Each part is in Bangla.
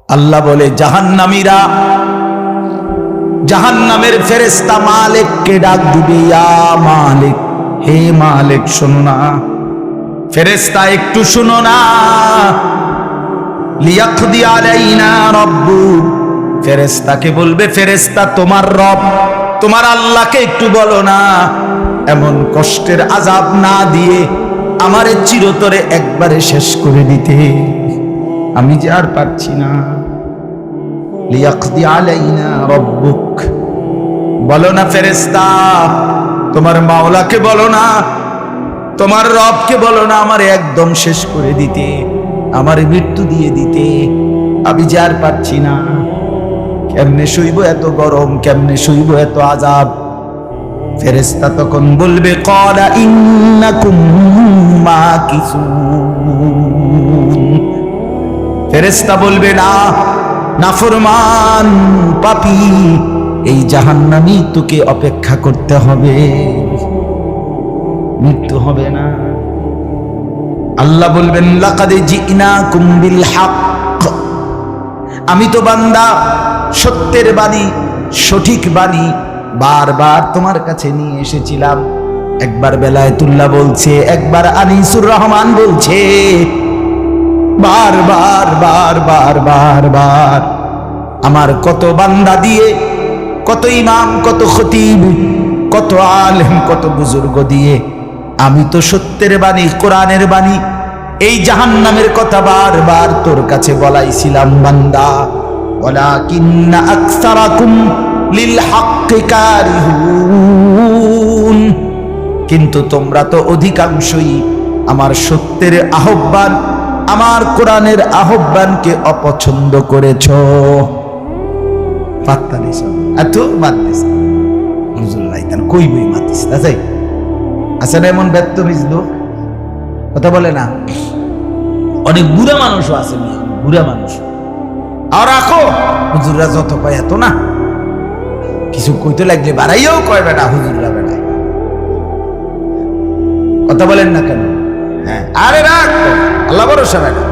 আল্লাহ বলে জাহান্নামীরা জাহান্নামের ফেরেশতা মালিককে ডাক দিবে, ইয়া মালিক, হে মালিক শোনো না, ফেরেশতা একটু শোনো না, লিয়াকদি আলাইনা রাব্বুক, ফেরেশতাকে বলবে, ফেরেশতা তোমার রব তোমার আল্লাহকে একটু বলো না এমন কষ্টের আযাব না দিয়ে আমারে চিরতরে একবারে শেষ করে দিতে, আমি যে আর পারছি না। লিয়াকদি আলাইনা রাব্বুক, বলো না ফেরেশতা তোমার মাওলাকে বলো না, তোমার রবকে বলো না আমারে একদম শেষ করে দিতে, আমারে মৃত্যু দিয়ে দিতে, আমি যে আর পারছি না। কেমনে সইব এত গরম, কেমনে সইব এত আযাব? ফেরেশতা তখন বলবে, ক্বালা ইন্নাকুম মাকিসুন, ফেরেশতা বলবে, না নাফরমান পাপী, এই জাহান্নামী তোকে অপেক্ষা করতে হবে, মৃত্যু হবে না। আল্লাহ বলবেন, লাকাদ জিনাকুম বিল হক, আমি তো বান্দা সত্যের বাণী সঠিক বাণী বারবার তোমার কাছে নিয়ে এসেছিলাম। একবার বেলায়েতুল্লাহ বলছে, একবার আনিসুর রহমান বলছে, বারবার বারবার বারবার আমার কত বান্দা দিয়ে, কত ইমাম, কত খতিব, কত আলেম, কত বুজুর্গ দিয়ে আমি তো সত্যের বাণী কোরআনের বাণী এই জাহান্নামের কথা বারবার তোর কাছে বলাইছিলাম বান্দা, ওয়ালাকিন্না আকসারাকুম লিল হাক্কি কারিহুন, কিন্তু তোমরা তো অধিকাংশই আমার সত্যের আহ্বান, আমার কোরআনের আহ্বানকে অপছন্দ করেছো। পাত্তা দিছ এত বাদ দিছ হুজুরাই তান কই বই মাতিস তাই আছে না এমন ব্যর্থ লোক কথা বলে না। অনেক বুড়া মানুষও আছে, বুড়া মানুষ আর রাখো হুজুররা যত পায় এত না, কিছু কইতে লাগলে বাড়াইয়াও কয় বেটা হুজুররা বেড়ায়, কথা বলেন না কেন? হ্যাঁ আরে রাখ, আল্লাহ ভরসা বেটা,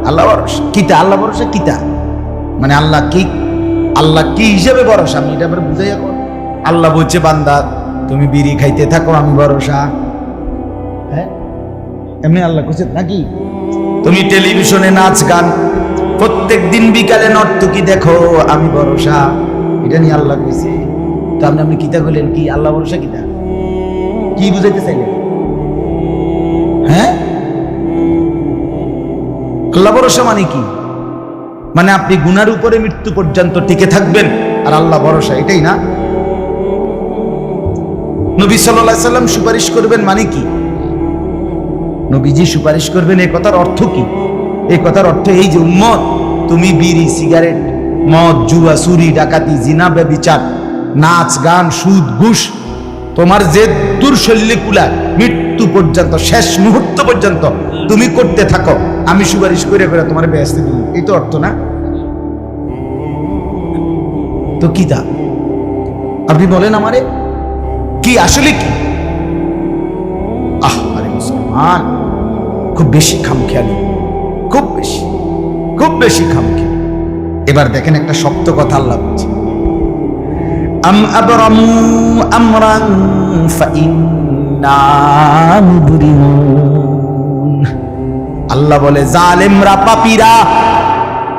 আল্লাহ ভরসা কিতা, আল্লাহ ভরসা কিতা মানে আল্লাহ কি, আল্লাহ কি হিসেবে ভরসা আমি এটা আবার বুঝাইয়া কর। আল্লাহ বলছে বান্দা তুমি বিড়ি খাইতে থাকো আমি ভরসা, হ্যাঁ এমনি আল্লাহ কইছে নাকি? তুমি টেলিভিশনে নাচ গান প্রত্যেক দিন বিকালে নর্তকী দেখো আমি ভরসা, এটা নিয়ে আল্লাহ কইছে। তো আপনি কিতা কইলেন কি আল্লাহ ভরসা কিতা কি বুঝাইতে চাইলেন? হ্যাঁ আল্লাহ ভরসা মানে কি? মানে আপনি গুনার উপরে মৃত্যু পর্যন্ত টিকে থাকবেন আর আল্লাহ ভরসা, এটাই না? নবী সাল্লাল্লাহু আলাইহি সাল্লাম সুপারিশ করবেন মানে কি? নবীজি সুপারিশ করবেন এই কথার অর্থ কি? এই কথার অর্থ এই যে উম্মত তুমি বিড়ি সিগারেট মদ জুয়া চুরি ডাকাতি জিনা ব্যভিচার নাচ গান সুদ ঘুষ তোমার যে দুর্শল্যে কুলায় মৃত্যু পর্যন্ত শেষ মুহূর্ত পর্যন্ত তুমি করতে থাকো, আমি সুপারিশ করে করে তোমার বেহেশতে দিব, এই তো অর্থ না? তো কি তা আপনি বলেন আমারে কি আসলে কি? আরে মুসলমান খুব বেশি খামখেয়ালি, খুব বেশি খুব বেশি খামখেয়ালি। এবার দেখেন একটা শক্ত কথা আল্লাহ বলছে, আম আবরামু আমরান ফাইন্না মুবরিমুন, আল্লাহ বলে জালেমরা পাপীরা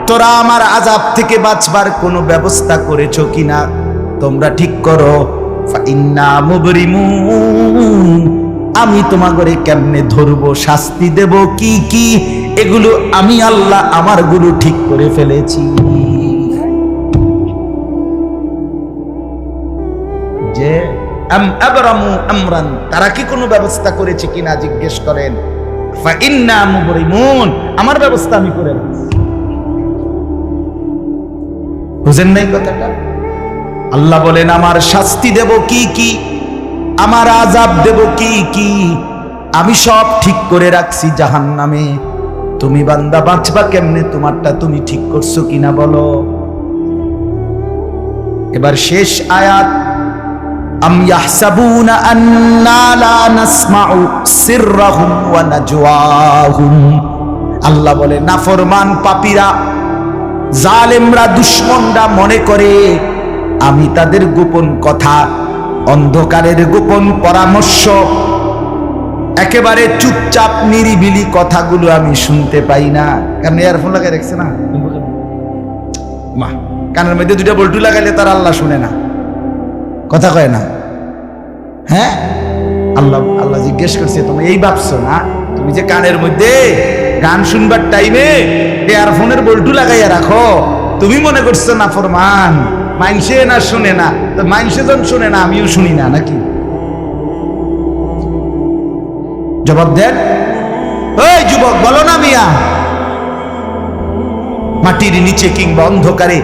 তোরা আমার আযাব থেকে বাঁচবার কোনো ব্যবস্থা করেছো কিনা তোমরা ঠিক করো। ফাইন্না মুবরিমুন, আমি তোমাগরে কেমনে ধরবো, শাস্তি দেব কি কি, এগুলো আমি আল্লাহ আমার গুলো ঠিক করে ফেলেছি। যে আম আবরামু আমরান, তারা কি কোনো ব্যবস্থা করেছে কিনা জিজ্ঞেস করেন। ফাইন্না মুবরিমুন, আমার ব্যবস্থা আমি করে রেখেছি। বুঝেন নাই কথাটা? আল্লাহ বলেন আমার শাস্তি দেব কি কি, আমার আযাব দেব কি কি, আমি সব ঠিক করে রাখছি জাহান্নামে। তুমি বান্দা বাঁচবা কেমনে তোমারটা তুমি ঠিক করছো কিনা বলো। এবার শেষ আয়াত, আম ইয়াহসাবুনা আন্না লা নাসমাউ সিররাহুম ওয়া নাজওয়াহুম, আল্লাহ বলে নাফরমান পাপীরা জালেমরা, দুশমনরা মনে করে আমি তাদের গোপন কথা, অন্ধকারের গোপন পরামর্শ, একেবারে চুপচাপ নিরিবিলি কথাগুলো আমি শুনতে পাই না। কারণ ইয়ারফোন লাগাই রাখছে না, মা কানের মধ্যে দুটা বল্টু লাগাইলে তার আল্লাহ শুনে না, কথা কয় না। হ্যাঁ, আল্লাহ আল্লাহ জিজ্ঞেস করছে, তুমি এই ভাবছো না তুমি যে কানের মধ্যে গান শুনবার টাইমে ইয়ারফোনের বল্টু লাগাইয়া রাখো, তুমি মনে করছো না ফরমান মাইনসে না শুনে না, তো মাইনসে যখন শুনে না আমিও শুনি না নাকি? জবাব দেন, ওই যুবক বলো না মিয়া, মাটির নিচে কিংবা অন্ধকারে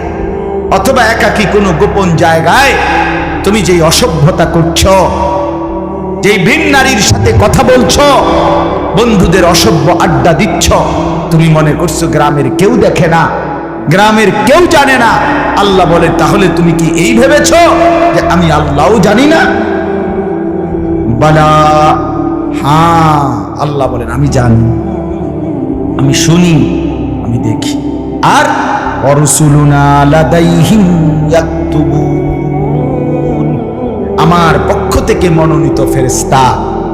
অথবা একাকী কোনো গোপন জায়গায় তুমি যেই অসভ্যতা করছো, যেই ভিন নারীর সাথে কথা বলছো, বন্ধুদের অসভ্য আড্ডা দিচ্ছ, তুমি মনে করছো গ্রামের কেউ দেখে না, গ্রামের কেউ জানে না। আল্লাহ বলে, তাহলে তুমি কি এই ভেবেছো যে আমি আল্লাহও জানি না? বালা, হ্যাঁ, আল্লাহ বলেন আমি জানি, আমি শুনি, আমি দেখি। আর অরসুলুনা লাদাইহিম ইয়াকতুবুন, আমার পক্ষ থেকে মনোনীত ফেরেশতা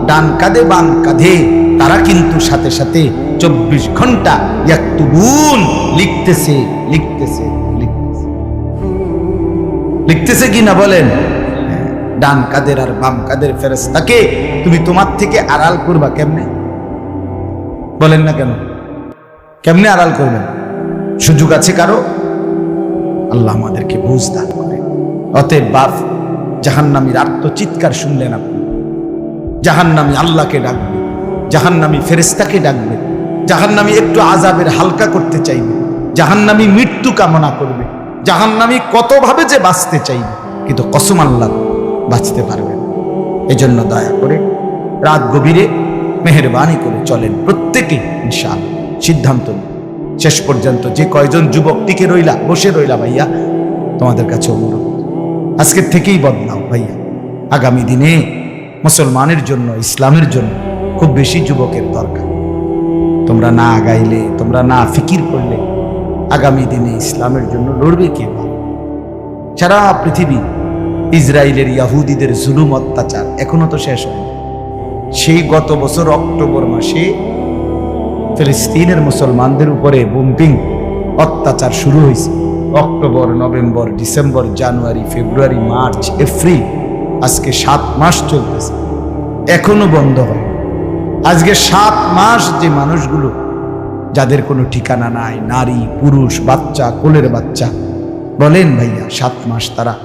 ডান কাঁধে বাম কাঁধে, তারা কিন্তু সাথে সাথে 24 ঘন্টা ইয়াকতুবুন, লিখতেছে লিখতেছে লিখতেছে লিখতেছে কি না বলেন? ডান কাদের আর বাম কাদের ফেরেশতাকে তুমি তোমার থেকে আড়াল করবা কেমনে? বলেন না কেন? কেমনে আড়াল করবেন? সুযোগ আছে কারো? আল্লাহ আমাদেরকে বুঝ দান করে। অতএব বাপ, জাহান্নামীর আর্তচিৎকার শুনলেন আপনি, জাহান্নামী আল্লাহকে ডাকবে, জাহান্নামী ফেরেশতাকে ডাকবে, জাহান্নামী একটু আযাবের হালকা করতে চাইবে, জাহান্নামী মৃত্যু কামনা করবে, জাহান্নামী কতভাবে যে বাঁচতে চাইবে, কিন্তু কসম আল্লাহ বাঁচতে পারবেন। এজন্য দয়া করে রাত গভীরে মেহেরবানি করে চলেন প্রত্যেকে, ইনশাআল্লাহ সিদ্ধান্ত নিন। শেষ পর্যন্ত যে কয়জন যুবক টিকে রইলা, বসে রইলা, ভাইয়া তোমাদের কাছে অনুরোধ, আজকের থেকেই বদলাও ভাইয়া। আগামী দিনে মুসলমানের জন্য, ইসলামের জন্য খুব বেশি যুবকের দরকার। তোমরা না আগাইলে, তোমরা না ফিকির করলে আগামী দিনে ইসলামের জন্য লড়বে কে? সারা পৃথিবী ইসরায়েলের ইয়াহুদিদের জুলুম অত্যাচার এখনো তো শেষ হয়নি। সেই গত বছর অক্টোবর মাসে ফিলিস্তিনের মুসলমানদের উপরে বোম্বিং অত্যাচার শুরু হয়েছে। অক্টোবর, নভেম্বর, ডিসেম্বর, জানুয়ারি, ফেব্রুয়ারি, মার্চ, এপ্রিল, আজকে 7 মাস চলতেছে, এখনো বন্ধ হয়। আজকে 7 মাস যে মানুষগুলো, যাদের কোনো ঠিকানা নাই, নারী, পুরুষ, বাচ্চা, কোলের বাচ্চা, বলেন ভাইয়া 7 মাস তারা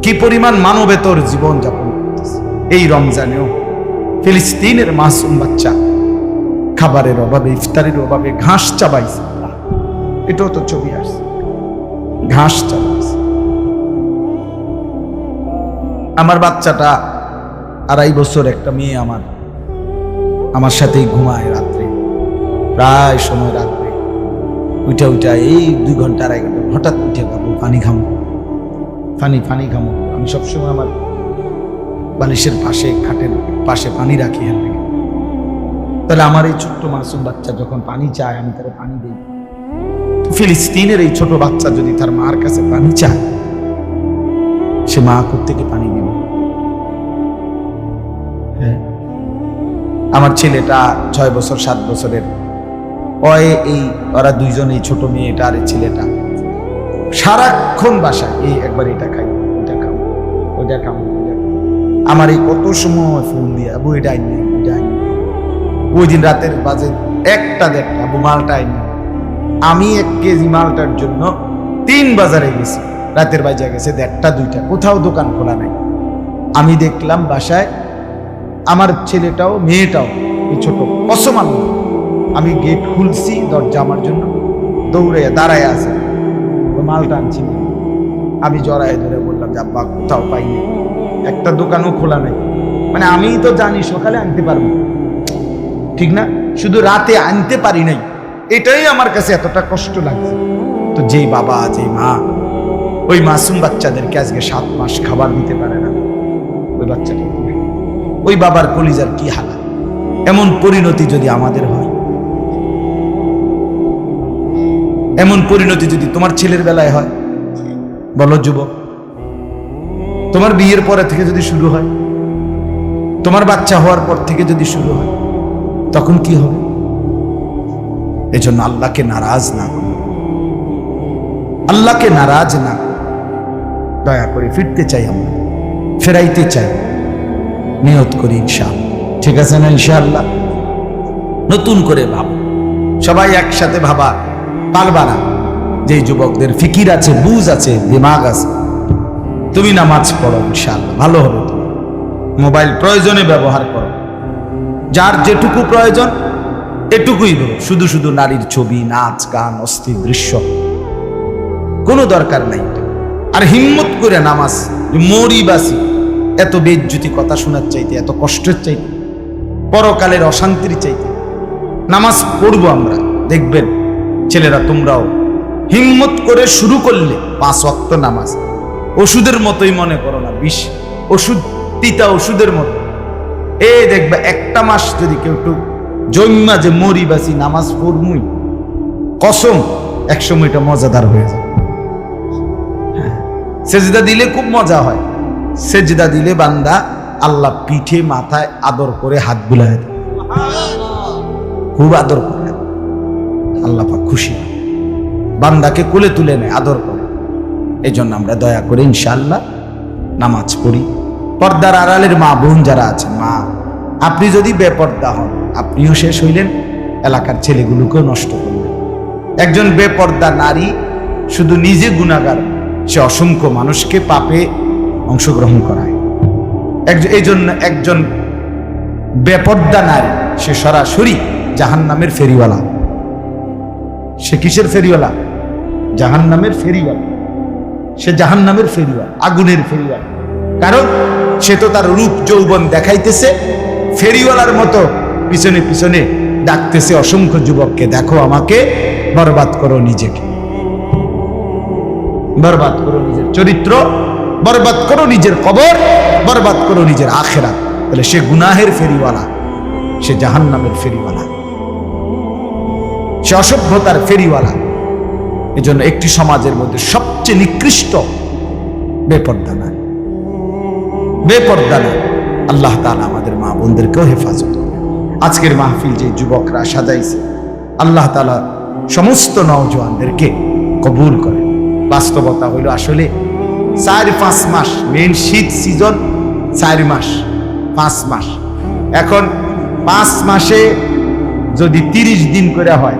কি পরিমাণ মানবেতর জীবন যাপন করতেছে। এই রমজানেও ফিলিস্তিনের মাসুম বাচ্চা খাবারের অভাবে, ইফতারের অভাবে ঘাস চাবাইছে। এটাও তো ছবি আসছে, ঘাস চাবাইছে। আমার বাচ্চাটা 2.5 বছর, একটা মেয়ে আমার সাথেই ঘুমায় রাত্রে, প্রায় সময় রাত্রে উঠা এই 2 ঘন্টা 2.5 ঘন্টা হঠাৎ উঠে খাবো, পানি খামো, পানি খামো। আমি সবসময় আমার বালিশের পাশে, খাটের পাশে পানি রাখি। তাহলে আমার এই ছোট্ট মাসুম বাচ্চা যখন পানি চায়, আমি তার পানি দিই। ফিলিস্তিনের এই ছোট বাচ্চা যদি তার মার কাছে পানি চায়, সে মা কোত্থেকে পানি দিবে? হ্যাঁ, আমার ছেলেটা 6 বছর 7 বছরের, ওরা দুইজন, এই ছোট মেয়েটা আর এই ছেলেটা সারাক্ষণ বাসায় এই একবার এটা খাই, ওইটা খাও, ওইটা খাও। আমার এই কত সময় ফোন দিয়ে, আবু এটা আইনি, ওইটা আইনি। ওই দিন রাতের বাজে 1টা-1:30, আবু মালটা আইনি। আমি 1 কেজি মালটার জন্য 3 বাজারে গেছি, রাতের বাজে গেছে 1:30-2টা, কোথাও দোকান খোলা নাই। আমি দেখলাম বাসায় আমার ছেলেটাও মেয়েটাও, এই ছোট, কসম আল্লাহ, আমি গেট খুলছি, দরজা আমার জন্য দৌড়ে দাঁড়ায় আছে, মালটা আনছি। আমি জড়ায় ধরে বললাম যে আব্বা কোথাও পাইনি, একটা দোকানও খোলা নাই। মানে আমি তো জানি সকালে আনতে পারবো, ঠিক না, শুধু রাতে আনতে পারি নাই, এটাই আমার কাছে এতটা কষ্ট লাগছে। তো যেই বাবা, যেই মা ওই মাসুম বাচ্চাদেরকে আজকে 7 মাস খাবার দিতে পারে না, ওই বাচ্চাটা, ওই বাবার কলিজার কি হালাত। এমন পরিণতি যদি আমাদের হয়, এমন পরিণতি যদি তোমার ছেলের বেলায় হয়, বলো যুবক, তোমার বিয়ের পরে থেকে যদি শুরু হয়, তোমার বাচ্চা হওয়ার পর থেকে যদি শুরু হয়, তখন কি হবে? এজন্য আল্লাহকে নারাজ না করো, আল্লাহকে নারাজ না করো। দয়া করে ফিরতে চাই, আমরা ফেরাইতে চাই, নিয়ত করি ইনশাআল্লাহ। ঠিক আছে না? ইনশাআল্লাহ নতুন করে ভাবো, সবাই একসাথে ভাবা পারবা না। যে যুবকদের ফিকির আছে, বুঝ আছে, দিমাগ আছে, তুমি নামাজ পড়ো, ইনশাআল্লাহ ভালো হবে। তুমি মোবাইল প্রয়োজনে ব্যবহার করো, যার যেটুকু প্রয়োজন এটুকুই ধরো। শুধু শুধু নারীর ছবি, নাচ, গান, অস্থির দৃশ্য কোনো দরকার নাই। আর হিম্মত করে নামাজ, মরি বাসি, এত বেজ্জুতি কথা শোনার চাইতে, এত কষ্টের চাইতে, পরকালের অশান্তির চাইতে নামাজ পড়বো আমরা। দেখবেন ছেলেরা, তোমরাও হিম্মত করে শুরু করলে 5 ওয়াক্ত নামাজ ওষুধের মতোই মনে করো না, বিষ ওষুধ, তিতা ওষুধের মতো। এই দেখবে একটা মাস যদি কেউ একটু জন্মা যে মরি বাসি নামাজ পড়মুই, কসম একসময় এটা মজাদার হয়ে যায়। সেজদা দিলে খুব মজা হয়। সেজদা দিলে বান্দা আল্লাহ পিঠে মাথায় আদর করে হাত বুলায় দেয়, খুব আদর করে। আল্লাহ পাক খুশি হয়, বান্দাকে কোলে তুলে নেয়, আদর করে। এই জন্য আমরা দয়া করে ইনশাআল্লাহ নামাজ পড়ি। পর্দার আড়ালের মা বোন যারা আছেন, মা, আপনি যদি বেপর্দা হন, আপনিও শেষ হইলেন, এলাকার ছেলেগুলোকেও নষ্ট করলেন। একজন বেপর্দা নারী শুধু নিজে গুনাহগার, সে অসংখ্য মানুষকে পাপে অংশগ্রহণ করায়। এই জন্য একজন বেপর্দা নারী সে সরাসরি জাহান্নামের ফেরিওয়ালা। সে কিসের ফেরিওয়ালা? জাহান্নামের ফেরিওয়ালা। সে জাহান্নামের ফেরিওয়ালা, আগুনের ফেরিওয়ালা। কারণ সে তো তার রূপ যৌবন দেখাইতেছে, ফেরিওয়ালার মতো পিছনে পিছনে ডাকতেছে অসংখ্য যুবককে, দেখো আমাকে, বরবাদ করো নিজেকে, বরবাদ করো নিজের চরিত্র, বরবাদ করো নিজের কবর, বরবাদ করো নিজের আখিরাত। তাহলে সে গুনাহের ফেরিওয়ালা, সে জাহান্নামের ফেরিওয়ালা, সে অসভ্যতার ফেরিওয়ালা। এজন্য একটি সমাজের মধ্যে সবচেয়ে নিকৃষ্ট বেপর্দা না, বেপর্দা না। আল্লাহ তাআলা আমাদের মা বোনদেরকেও হেফাজত করে। আজকের মাহফিল যে যুবকরা সাজাইছে, আল্লাহ তাআলা সমস্ত নওজোয়ানদেরকে কবুল করে। বাস্তবতা হইল আসলে 4-5 মাস, মেন শীত সিজন 4 মাস, 5 মাস। এখন 5 মাসে যদি 30 দিন করে হয়,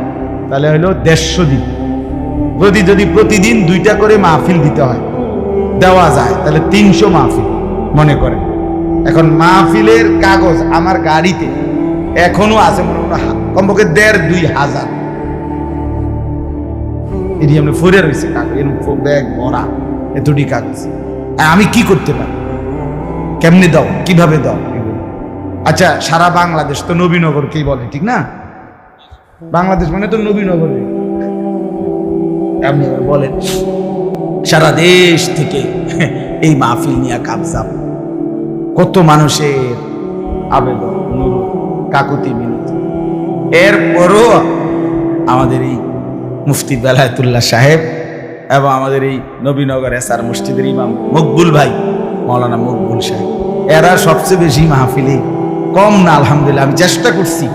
তাহলে হইল 150 দিন। যদি প্রতিদিন 2টা করে মাহফিল দিতে হয়, দেওয়া যায়, তাহলে 300 মাহফিল মনে করেন। এখন মাহফিলের কাগজ আমার গাড়িতে এখনো আছে, মনে হয় কমপক্ষে 1,500-2 হাজার। এটি আমরা ফরে রয়েছে কাগজ, ব্যাগ ভরা এতটি কাগজ। আমি কি করতে পারি? কেমনে দাও, কিভাবে দাও? আচ্ছা, সারা বাংলাদেশ তো নবীনগরকেই বলে, ঠিক না? বাংলাদেশ মানে তো নবীনগর। আপনি বলেন, সারা দেশ থেকে এই মাহফিল নিয়ে কাবজাব, কত মানুষের আবেদন, অনুরোধ, কাকুতি মিনতি। এরপরও আমাদের এই মুফতি বেলায়েতুল্লাহ সাহেব এবং আমাদের এই নবীনগর এসআর মসজিদের ইমাম মকবুল ভাই, মৌলানা মকবুল সাহেব, এরা সবচেয়ে বেশি মাহফিলে কম না। আলহামদুলিল্লাহ, আমি চেষ্টা করছি,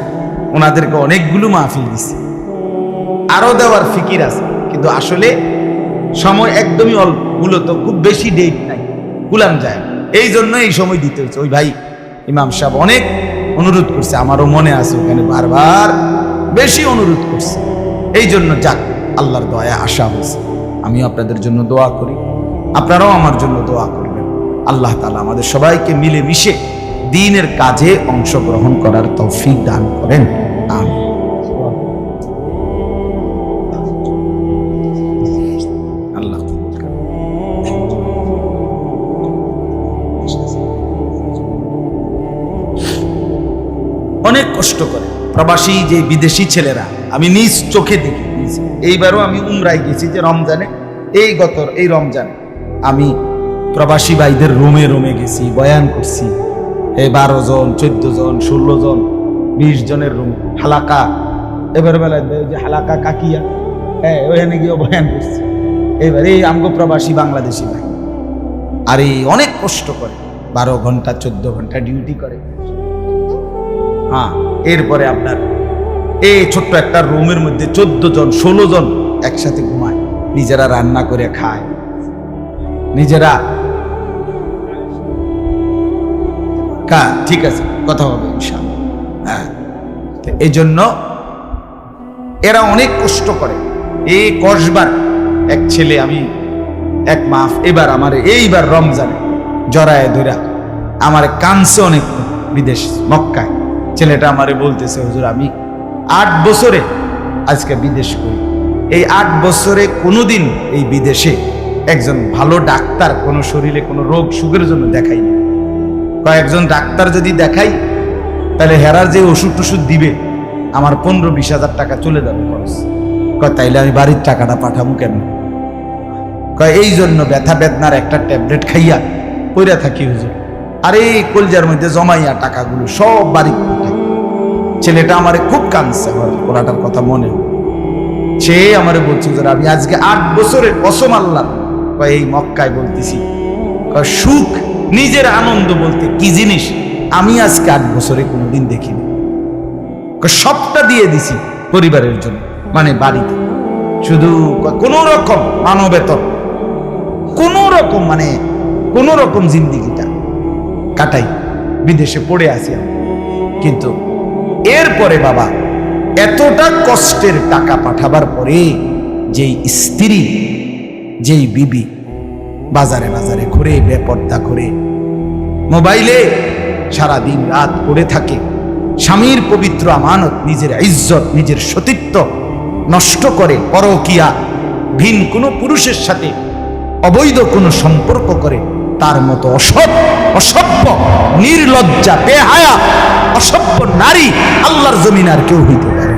ওনাদেরকে অনেকগুলো মাহফিল দিচ্ছি, আরো দেওয়ার ফিকির আছে, কিন্তু আসলে সময় একদমই অল্প। মূলত খুব বেশি ডেট নাই, গুলাম যায়, এই জন্য এই সময় দিতে হচ্ছে। ওই ভাই ইমাম সাহেব অনেক অনুরোধ করছে, আমারও মনে আছে, ওখানে বারবার বেশি অনুরোধ করছে। এই জন্য যাক, আল্লাহর দয়া আশা হয়েছে। আমিও আপনাদের জন্য দোয়া করি, আপনারাও আমার জন্য দোয়া করবেন। আল্লাহ তাআলা আমাদের সবাইকে মিলে মিশে দ্বীনের কাজে অংশগ্রহণ করার তৌফিক দান করেন। আমিন। আল্লাহ অনেক কষ্ট করে প্রবাসী যে বিদেশি ছেলেরা, আমি নিজ চোখে দেখি। এইবারও আমি উমরায় গেছি, যে রমজানে, এই রমজানে আমি প্রবাসী ভাইদের রুমে রুমে গেছি, বয়ান করছি। 12 জন, 14 জন, 16 জন, 20 জনের রুম, হালাকা। এবার বেলায় যে হালাকা কাকিয়া, ওখানে গিয়ে বয়ান করছে। এবার এই আমগো প্রবাসী বাংলাদেশি ভাই, আর এই অনেক কষ্ট করে, 12 ঘন্টা 14 ঘন্টা ডিউটি করে। হ্যাঁ, এরপরে আপনার এই ছোট্ট একটা রুমের মধ্যে 14 জন 16 জন একসাথে ঘুমায়, নিজেরা রান্না করে খায়, নিজেরা। ঠিক আছে, কথা হবে ইনশাআল্লাহ। হ্যাঁ, এই জন্য এরা অনেক কষ্ট করে। এই কসবার এক ছেলে, আমি এক মাস এবার আমার এইবার রমজানে জড়ায় ধরা আমার কানছে অনেক, বিদেশ মক্কায়। ছেলেটা আমারে বলতেছে, হুজুর আমি 8 বছরে আজকে বিদেশ করি, এই 8 বছরে কোনোদিন এই বিদেশে একজন ভালো ডাক্তার কোনো শরীরে কোনো রোগ সুখের জন্য দেখাইনি। কয়েকজন ডাক্তার যদি দেখাই তাহলে হেরার যে ওষুধ টষুধ দিবে আমার 15-20 হাজার টাকা চলে যাবে খরচ। তাইলে আমি বাড়ির টাকাটা পাঠাবো কেন? এই জন্য ব্যথা বেদনার একটা ট্যাবলেট খাইয়া পইরা থাকি হুজুর, আর এই কলজার মধ্যে জমাইয়া টাকাগুলো সব বাড়ি পাঠাই। ছেলেটা আমারে খুব কাঁদছে, আমার ওরাটার কথা মনে, সে আমারে বলছে হুজুর আমি আজকে 8 বছরের কসম আল্লাহ এই মক্কায় বলতেছি, সুখ নিজের আনন্দ বলতে কি জিনিস আমি আজকে 8 বছরে কোনোদিন দেখিনি। সবটা দিয়ে দিছি পরিবারের জন্য, মানে বাড়িতে শুধু কোন রকম মানবেতর, কোন রকম মানে কোন রকম জিন্দিগিটা কাটাই, বিদেশে পড়ে আসি আমি। কিন্তু এরপরে বাবা এতটা কষ্টের টাকা পাঠাবার পরে যেই স্ত্রী, যেই বিবি বাজারে বাজারে ঘুরে বেপর্দা করে মোবাইলে সারা দিন রাত পড়ে থাকে, স্বামীর পবিত্র আমানত, নিজের ইজ্জত, নিজের সতীত্ব নষ্ট করে, পরকিয়া, ভিন কোনো পুরুষের সাথে অবৈধ কোনো সম্পর্ক করে, তার মতো অসভ্য নির্লজ্জা বেহায়া অসভ্য নারী আল্লাহর জমিন আর কেউ হইতে পারে।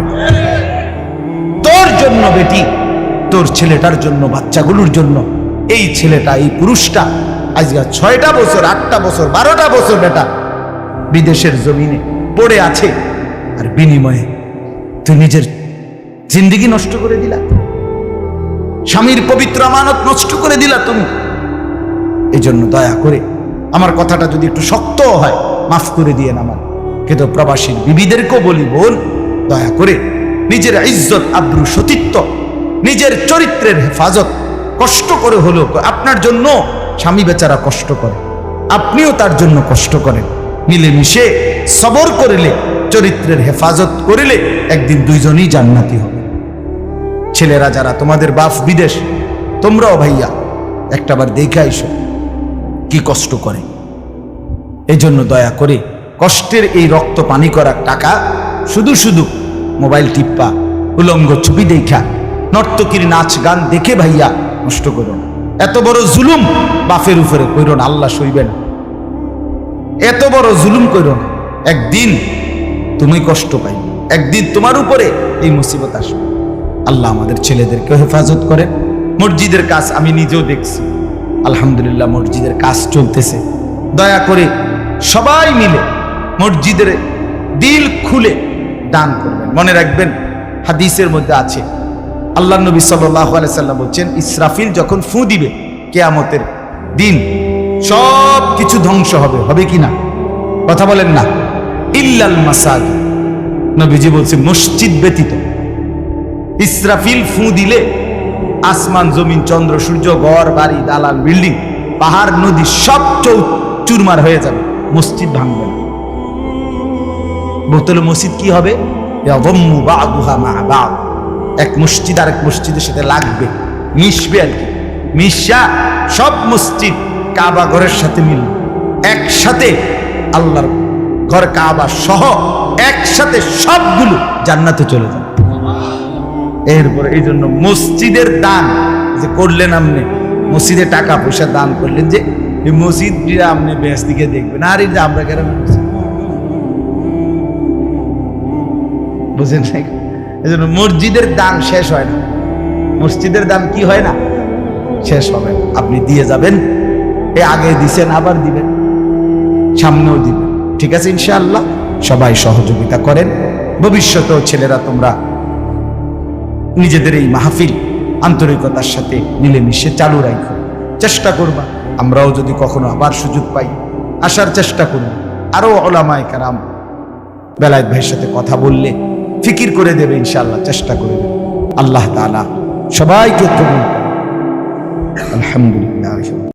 তোর জন্য বেটি, তোর ছেলেটার জন্য, বাচ্চাগুলোর জন্য এই ছেলেটা, এই পুরুষটা আজকে 6টা বছর 8টা বছর 12টা বছর বেটা বিদেশের জমিনে পড়ে আছে, আর বিনিময়ে তুই নিজের জিন্দেগি নষ্ট করে দিলা, স্বামীর পবিত্র আমানত নষ্ট করে দিলা তুমি। এই জন্য দয়া করে আমার কথাটা যদি একটু শক্ত হয় মাফ করে দিয়ে আমার, কিন্তু প্রবাসীর বিবিদেরকেও বলি, বোন দয়া করে নিজের ইজ্জত আব্রু সতীত্ব, নিজের চরিত্রের হেফাজত কষ্ট করে হলো, আপনার জন্য স্বামী বেচারা কষ্ট করে, আপনিও তার জন্য কষ্ট করেন, মিলেমিশে সবর করিলে, চরিত্রের হেফাজত করিলে একদিন দুইজনই জান্নাতি হবে। ছেলেরা যারা তোমাদের বাপ বিদেশ, তোমরাও ভাইয়া একটাবার দেখে আইসো কি কষ্ট করে। এই জন্য দয়া করে কষ্টের এই রক্ত পানি করা টাকা শুধু শুধু মোবাইল টিপ্পা, উলঙ্গ ছবি দেখা, নর্তকীর নাচ গান দেখে ভাইয়া নষ্ট করো না। এত বড় জুলুম বাপের উপরে কইরো না, আল্লাহ সইবে না। এত বড় জুলুম কইরো না, একদিন তুমি কষ্ট পাই, একদিন তোমার উপরে এই মুসিবত আসবে। আল্লাহ আমাদের ছেলেদেরকে হেফাজত করে। মসজিদের কাজ আমি নিজেও দেখছি, আলহামদুলিল্লাহ মসজিদের কাজ চলতেছে। দয়া করে সবাই মিলে মসজিদের দিল খুলে দান করবেন। মনে রাখবেন হাদিসের মধ্যে আছে, আল্লাহ নবী সাল্লাল্লাহু আলাইহি সাল্লাম বলছেন, ইসরাফিল যখন ফু দিবে কিয়ামতের দিন সব কিছু ধ্বংস হবে, হবে কি না? কথা বলেন না। ইল্লাল মাসাজিদ, নবীজি বলছে মসজিদ ব্যতীত। ইসরাফিল ফু দিলে আসমান জমিন চন্দ্র সূর্য ঘর বাড়ি দালান বিল্ডিং পাহাড় নদী সব চুরমার হয়ে যাবে, মসজিদ ভাঙবে না। বোতলে মসজিদ কি হবে? এক মসজিদ আর এক মসজিদের সাথে লাগবে, মিশবে আর কি, মিশা সব মসজিদ কাবা ঘরের সাথে মিলবে, একসাথে আল্লাহর ঘর কাবা সহ একসাথে সবগুলো জান্নাতে চলে যাবে। এরপরে এই জন্য মসজিদের দান যে করলেন, আপনি মসজিদে টাকা পয়সা দান করলেন, যে এই মসজিদ আপনি বেশ দিকে দেখবেন, আর এই যে আমরা কেন বুঝেন নাই? এই জন্য মসজিদের দান শেষ হয় না, মসজিদের দান কি হয় না, শেষ হবে না। আপনি দিয়ে যাবেন, এ আগে দিছেন আবার দিবেন, সামনেও দিবেন, ঠিক আছে ইনশাআল্লাহ। সবাই সহযোগিতা করেন, ভবিষ্যতেও ছেলেরা তোমরা নিজেদের এই মাহফিল আন্তরিকতার সাথে মিলেমিশে চালু রাখো, চেষ্টা করবা। আমরাও যদি কখনো আবার সুযোগ পাই আসার চেষ্টা করব। আরো ওলামায়ে কেরাম বেলায়েত ভাইয়ের সাথে কথা বললে ফিকির করে দেবে, ইনশাআল্লাহ চেষ্টা করে দেবে। আল্লাহ তাআলা সবাইকে কবুল করুন। আলহামদুলিল্লাহ।